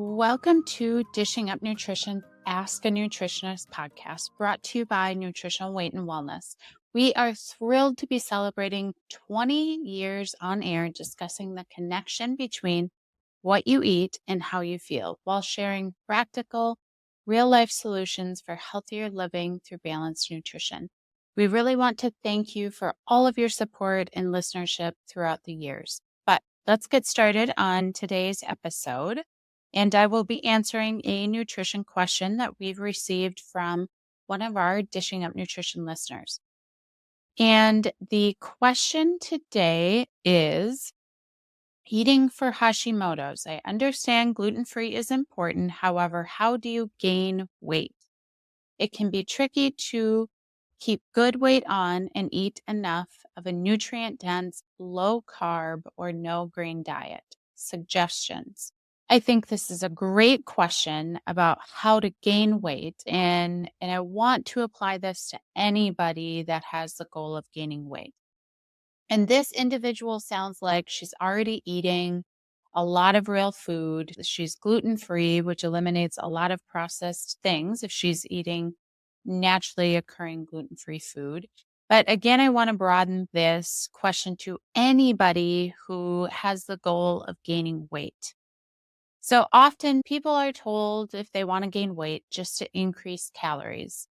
Welcome to Dishing Up Nutrition Ask a Nutritionist podcast, brought to you by Nutritional Weight and Wellness. We are thrilled to be celebrating 20 years on air discussing the connection between what you eat and how you feel while sharing practical, real life solutions for healthier living through balanced nutrition. We really want to thank you for all of your support and listenership throughout the years. But let's get started on today's episode. And I will be answering a nutrition question that we've received from one of our Dishing Up Nutrition listeners. And the question today is eating for Hashimoto's. I understand gluten-free is important. However, how do you gain weight? It can be tricky to keep good weight on and eat enough of a nutrient-dense, low-carb, or no-grain diet. Suggestions. I think this is a great question about how to gain weight, and I want to apply this to anybody that has the goal of gaining weight. And this individual sounds like she's already eating a lot of real food. She's gluten-free, which eliminates a lot of processed things if she's eating naturally occurring gluten-free food. But again, I want to broaden this question to anybody who has the goal of gaining weight. So often people are told if they want to gain weight just to increase calories,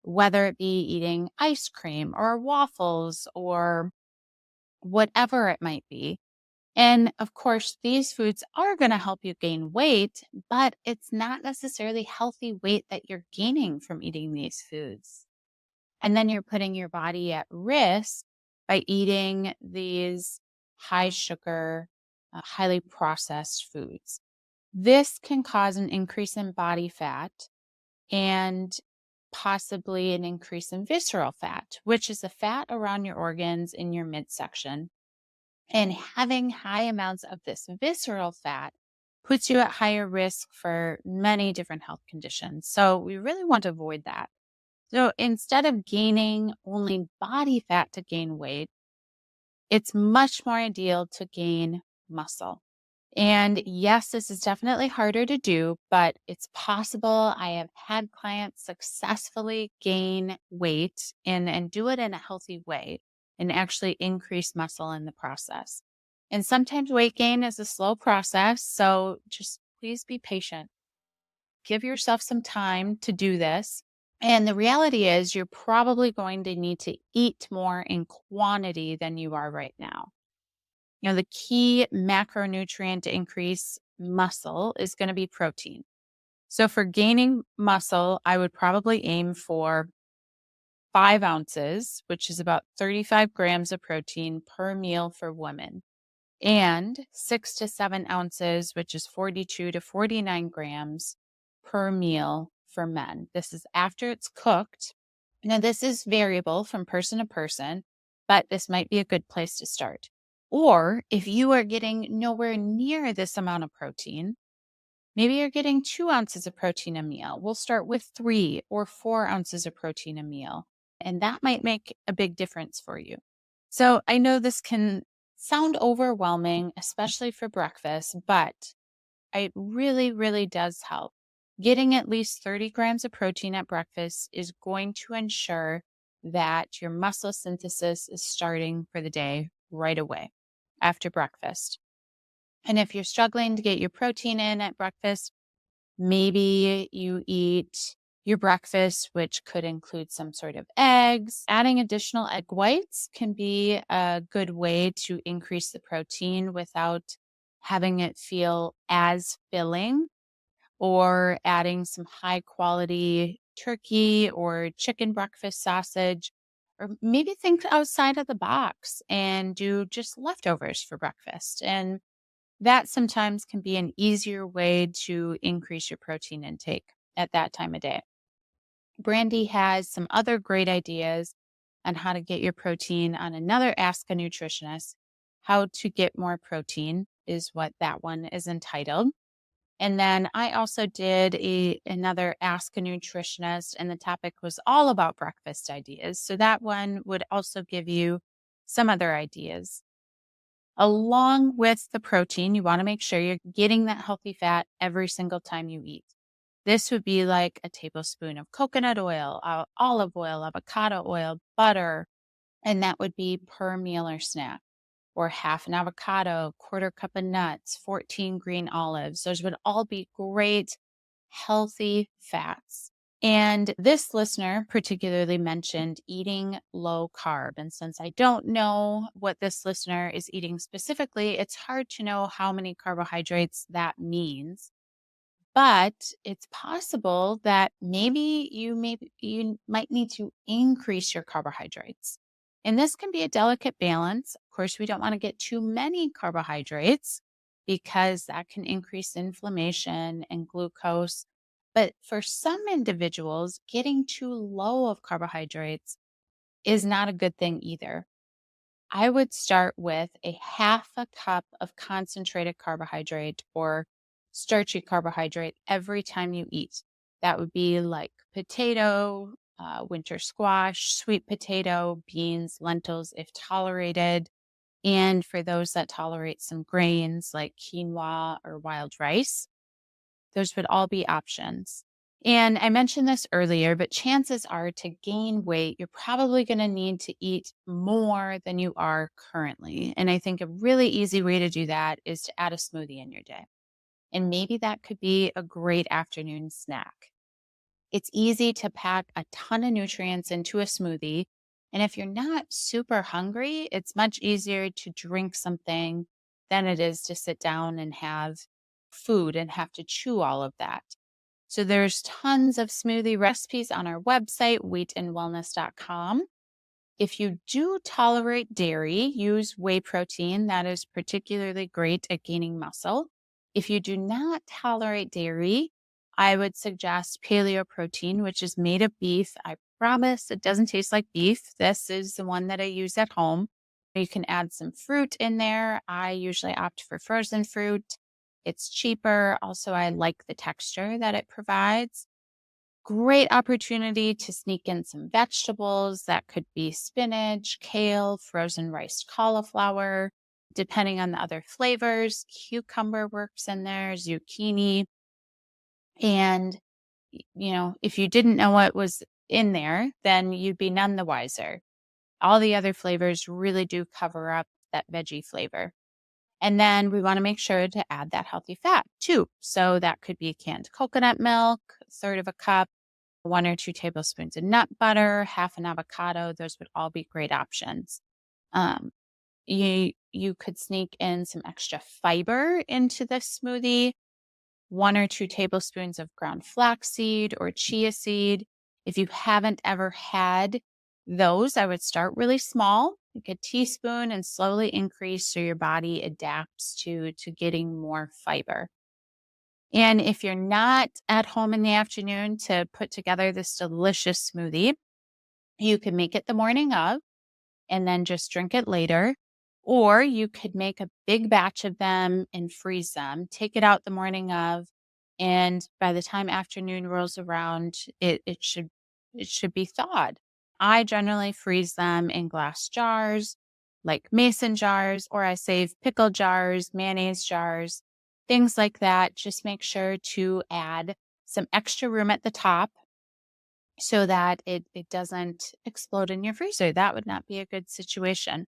whether it be eating ice cream or waffles or whatever it might be. And of course, these foods are going to help you gain weight, but it's not necessarily healthy weight that you're gaining from eating these foods. And then you're putting your body at risk by eating these high sugar, highly processed foods. This can cause an increase in body fat and possibly an increase in visceral fat, which is the fat around your organs in your midsection. And having high amounts of this visceral fat puts you at higher risk for many different health conditions. So we really want to avoid that. So instead of gaining only body fat to gain weight, it's much more ideal to gain muscle. And yes, this is definitely harder to do, but it's possible. I have had clients successfully gain weight and do it in a healthy way and actually increase muscle in the process. And sometimes weight gain is a slow process, so just please be patient. Give yourself some time to do this. And the reality is, you're probably going to need to eat more in quantity than you are right now. You know, the key macronutrient to increase muscle is going to be protein. So for gaining muscle, I would probably aim for 5 ounces, which is about 35 grams of protein per meal for women, and 6 to 7 ounces, which is 42 to 49 grams per meal for men. This is after it's cooked. Now, this is variable from person to person, but this might be a good place to start. Or if you are getting nowhere near this amount of protein, maybe you're getting 2 ounces of protein a meal. We'll start with 3 or 4 ounces of protein a meal, and that might make a big difference for you. So I know this can sound overwhelming, especially for breakfast, but it really, really does help. Getting at least 30 grams of protein at breakfast is going to ensure that your muscle synthesis is starting for the day right away after breakfast. And if you're struggling to get your protein in at breakfast, maybe you eat your breakfast, which could include some sort of eggs. Adding additional egg whites can be a good way to increase the protein without having it feel as filling, or adding some high quality turkey or chicken breakfast sausage, or maybe think outside of the box and do just leftovers for breakfast. And that sometimes can be an easier way to increase your protein intake at that time of day. Brandy has some other great ideas on how to get your protein on another Ask a Nutritionist. How to Get More Protein is what that one is entitled. And then I also did another Ask a Nutritionist, and the topic was all about breakfast ideas. So that one would also give you some other ideas. Along with the protein, you want to make sure you're getting that healthy fat every single time you eat. This would be like a tablespoon of coconut oil, olive oil, avocado oil, butter, and that would be per meal or snack. Or half an avocado, quarter cup of nuts, 14 green olives. Those would all be great, healthy fats. And this listener particularly mentioned eating low carb. And since I don't know what this listener is eating specifically, it's hard to know how many carbohydrates that means. But it's possible that maybe you might need to increase your carbohydrates. And this can be a delicate balance. Of course, we don't want to get too many carbohydrates because that can increase inflammation and glucose. But for some individuals, getting too low of carbohydrates is not a good thing either. I would start with a half a cup of concentrated carbohydrate or starchy carbohydrate every time you eat. That would be like potato, winter squash, sweet potato, beans, lentils, if tolerated. And for those that tolerate some grains like quinoa or wild rice, those would all be options. And I mentioned this earlier, but chances are to gain weight, you're probably going to need to eat more than you are currently. And I think a really easy way to do that is to add a smoothie in your day. And maybe that could be a great afternoon snack. It's easy to pack a ton of nutrients into a smoothie. And if you're not super hungry, it's much easier to drink something than it is to sit down and have food and have to chew all of that. So there's tons of smoothie recipes on our website, weightandwellness.com. If you do tolerate dairy, use whey protein. That is particularly great at gaining muscle. If you do not tolerate dairy, I would suggest paleo protein, which is made of beef. I promise it doesn't taste like beef. This is the one that I use at home. You can add some fruit in there. I usually opt for frozen fruit. It's cheaper. Also, I like the texture that it provides. Great opportunity to sneak in some vegetables. That could be spinach, kale, frozen riced cauliflower, depending on the other flavors. Cucumber works in there, zucchini. And, if you didn't know what was in there, then you'd be none the wiser. All the other flavors really do cover up that veggie flavor. And then we want to make sure to add that healthy fat too. So that could be canned coconut milk, a third of a cup, 1 or 2 tablespoons of nut butter, half an avocado. Those would all be great options. Um, you could sneak in some extra fiber into this smoothie, 1 or 2 tablespoons of ground flaxseed or chia seed. If you haven't ever had those, I would start really small, like a teaspoon, and slowly increase so your body adapts to getting more fiber. And if you're not at home in the afternoon to put together this delicious smoothie, you can make it the morning of and then just drink it later. Or you could make a big batch of them and freeze them, take it out the morning of, and by the time afternoon rolls around, it should be thawed. I generally freeze them in glass jars, like mason jars, or I save pickle jars, mayonnaise jars, things like that. Just make sure to add some extra room at the top so that it doesn't explode in your freezer. That would not be a good situation.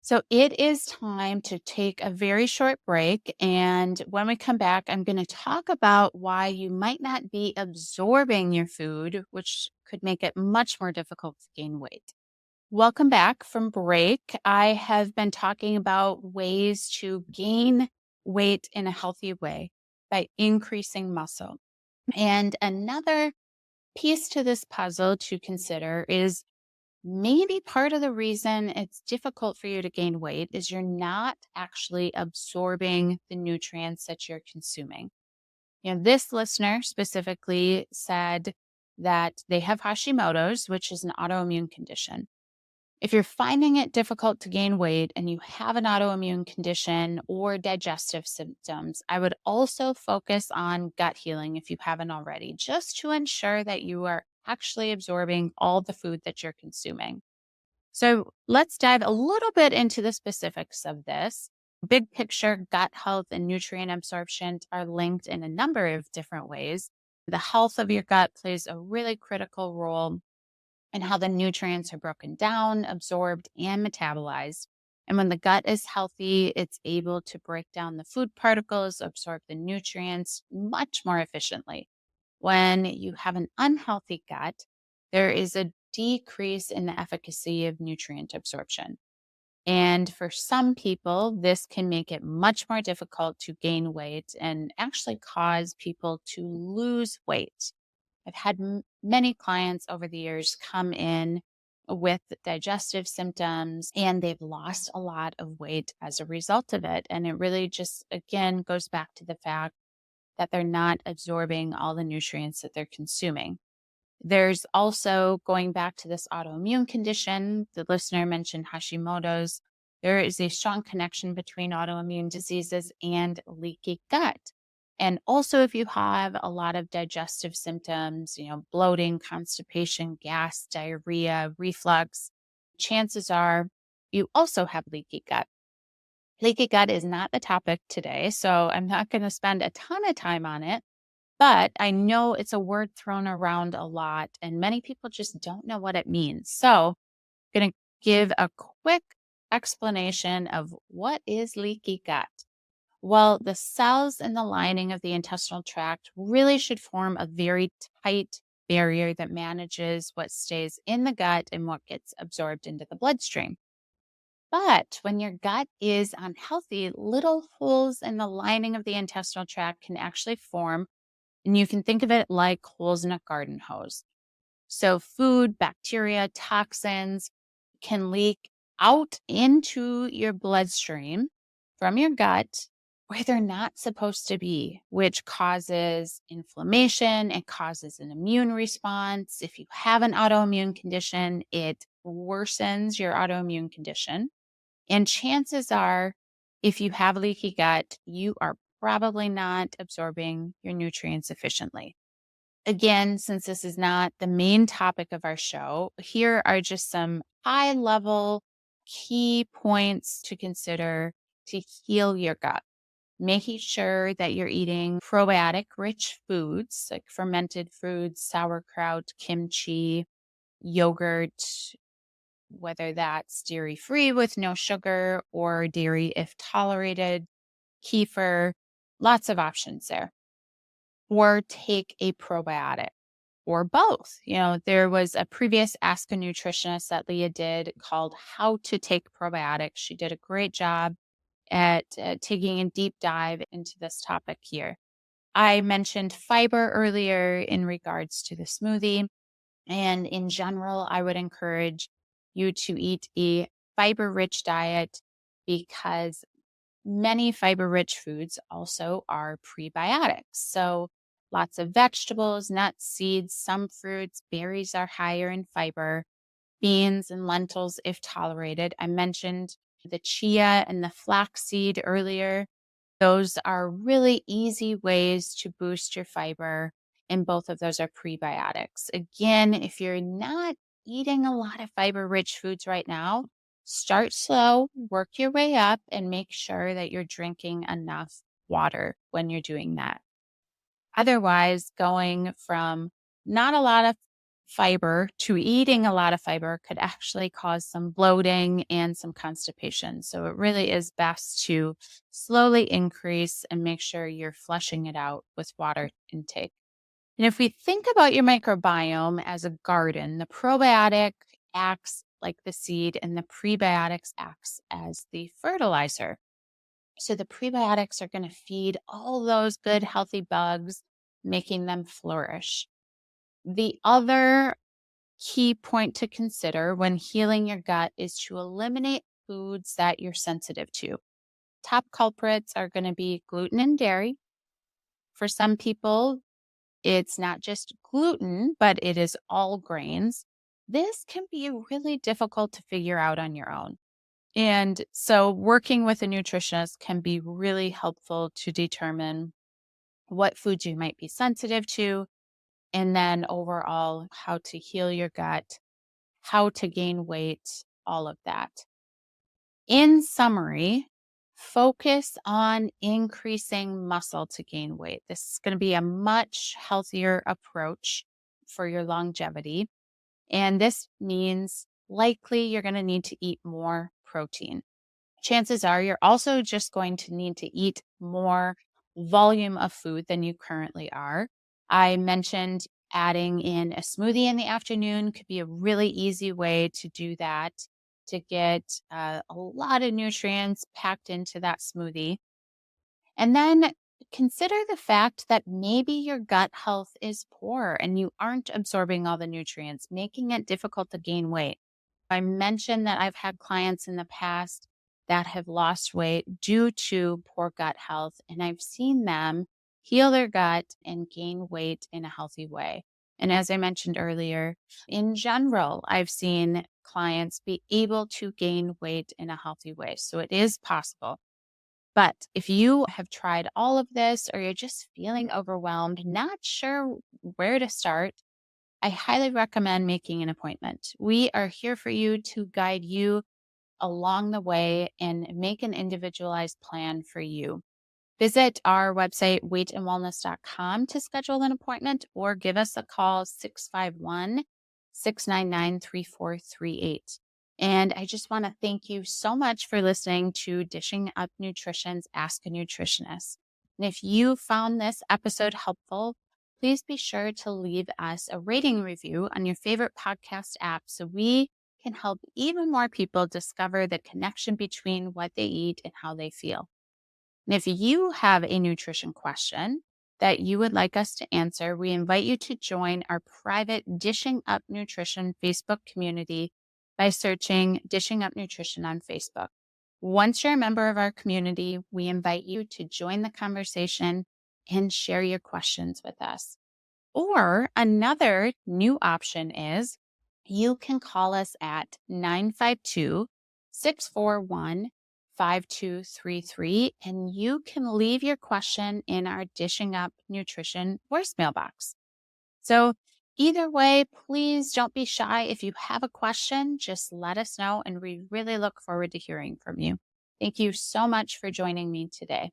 So it is time to take a very short break. And when we come back, I'm going to talk about why you might not be absorbing your food, which could make it much more difficult to gain weight. Welcome back from break. I have been talking about ways to gain weight in a healthy way by increasing muscle. And another piece to this puzzle to consider is maybe part of the reason it's difficult for you to gain weight is you're not actually absorbing the nutrients that you're consuming. This listener specifically said that they have Hashimoto's, which is an autoimmune condition. If you're finding it difficult to gain weight and you have an autoimmune condition or digestive symptoms, I would also focus on gut healing if you haven't already, just to ensure that you are actually absorbing all the food that you're consuming. So let's dive a little bit into the specifics of this. Big picture, gut health and nutrient absorption are linked in a number of different ways. The health of your gut plays a really critical role in how the nutrients are broken down, absorbed, and metabolized. And when the gut is healthy, it's able to break down the food particles, absorb the nutrients much more efficiently. When you have an unhealthy gut, there is a decrease in the efficacy of nutrient absorption. And for some people, this can make it much more difficult to gain weight and actually cause people to lose weight. I've had many clients over the years come in with digestive symptoms and they've lost a lot of weight as a result of it. And it really just, again, goes back to the fact that they're not absorbing all the nutrients that they're consuming. There's also, going back to this autoimmune condition, the listener mentioned Hashimoto's. There is a strong connection between autoimmune diseases and leaky gut. And also, if you have a lot of digestive symptoms, bloating, constipation, gas, diarrhea, reflux, chances are you also have leaky gut. Leaky gut is not the topic today, so I'm not going to spend a ton of time on it. But I know it's a word thrown around a lot, and many people just don't know what it means. So, I'm going to give a quick explanation of what is leaky gut. Well, the cells in the lining of the intestinal tract really should form a very tight barrier that manages what stays in the gut and what gets absorbed into the bloodstream. But when your gut is unhealthy, little holes in the lining of the intestinal tract can actually form, and you can think of it like holes in a garden hose. So, food, bacteria, toxins can leak out into your bloodstream from your gut where they're not supposed to be, which causes inflammation. It causes an immune response. If you have an autoimmune condition, it worsens your autoimmune condition. And chances are, if you have leaky gut, you are probably not absorbing your nutrients efficiently. Again, since this is not the main topic of our show, here are just some high level key points to consider to heal your gut. Making sure that you're eating probiotic rich foods like fermented foods, sauerkraut, kimchi, yogurt, whether that's dairy free with no sugar or dairy if tolerated, kefir, lots of options there. Or take a probiotic or both. There was a previous Ask a Nutritionist that Leah did called How to Take Probiotics. She did a great job at taking a deep dive into this topic here. I mentioned fiber earlier in regards to the smoothie. And in general, I would encourage you to eat a fiber rich diet because many fiber rich foods also are prebiotics. So, lots of vegetables, nuts, seeds, some fruits, berries are higher in fiber, beans and lentils, if tolerated. I mentioned the chia and the flaxseed earlier. Those are really easy ways to boost your fiber, and both of those are prebiotics. Again, if you're not eating a lot of fiber rich foods right now, start slow, work your way up, and make sure that you're drinking enough water when you're doing that. Otherwise, going from not a lot of fiber to eating a lot of fiber could actually cause some bloating and some constipation. So it really is best to slowly increase and make sure you're flushing it out with water intake. And if we think about your microbiome as a garden, the probiotic acts like the seed and the prebiotics acts as the fertilizer. So the prebiotics are going to feed all those good healthy bugs, making them flourish. The other key point to consider when healing your gut is to eliminate foods that you're sensitive to. Top culprits are going to be gluten and dairy. For some people, it's not just gluten, but it is all grains. This can be really difficult to figure out on your own. And so, working with a nutritionist can be really helpful to determine what foods you might be sensitive to, and then overall, how to heal your gut, how to gain weight, all of that. In summary, focus on increasing muscle to gain weight. This is going to be a much healthier approach for your longevity. And this means likely you're going to need to eat more protein. Chances are you're also just going to need to eat more volume of food than you currently are. I mentioned adding in a smoothie in the afternoon could be a really easy way to do that, to get a lot of nutrients packed into that smoothie. And then consider the fact that maybe your gut health is poor and you aren't absorbing all the nutrients, making it difficult to gain weight. I mentioned that I've had clients in the past that have lost weight due to poor gut health, and I've seen them heal their gut and gain weight in a healthy way. And as I mentioned earlier, in general, I've seen clients be able to gain weight in a healthy way. So it is possible. But if you have tried all of this or you're just feeling overwhelmed, not sure where to start, I highly recommend making an appointment. We are here for you to guide you along the way and make an individualized plan for you. Visit our website, weightandwellness.com, to schedule an appointment or give us a call, 651 699 3438. And I just want to thank you so much for listening to Dishing Up Nutrition's Ask a Nutritionist. And if you found this episode helpful, please be sure to leave us a rating review on your favorite podcast app so we can help even more people discover the connection between what they eat and how they feel. And if you have a nutrition question that you would like us to answer, we invite you to join our private Dishing Up Nutrition Facebook community by searching Dishing Up Nutrition on Facebook. Once you're a member of our community, we invite you to join the conversation and share your questions with us. Or another new option is you can call us at 952-641-5233, and you can leave your question in our Dishing Up Nutrition voicemail box. So either way, please don't be shy. If you have a question, just let us know, and we really look forward to hearing from you. Thank you so much for joining me today.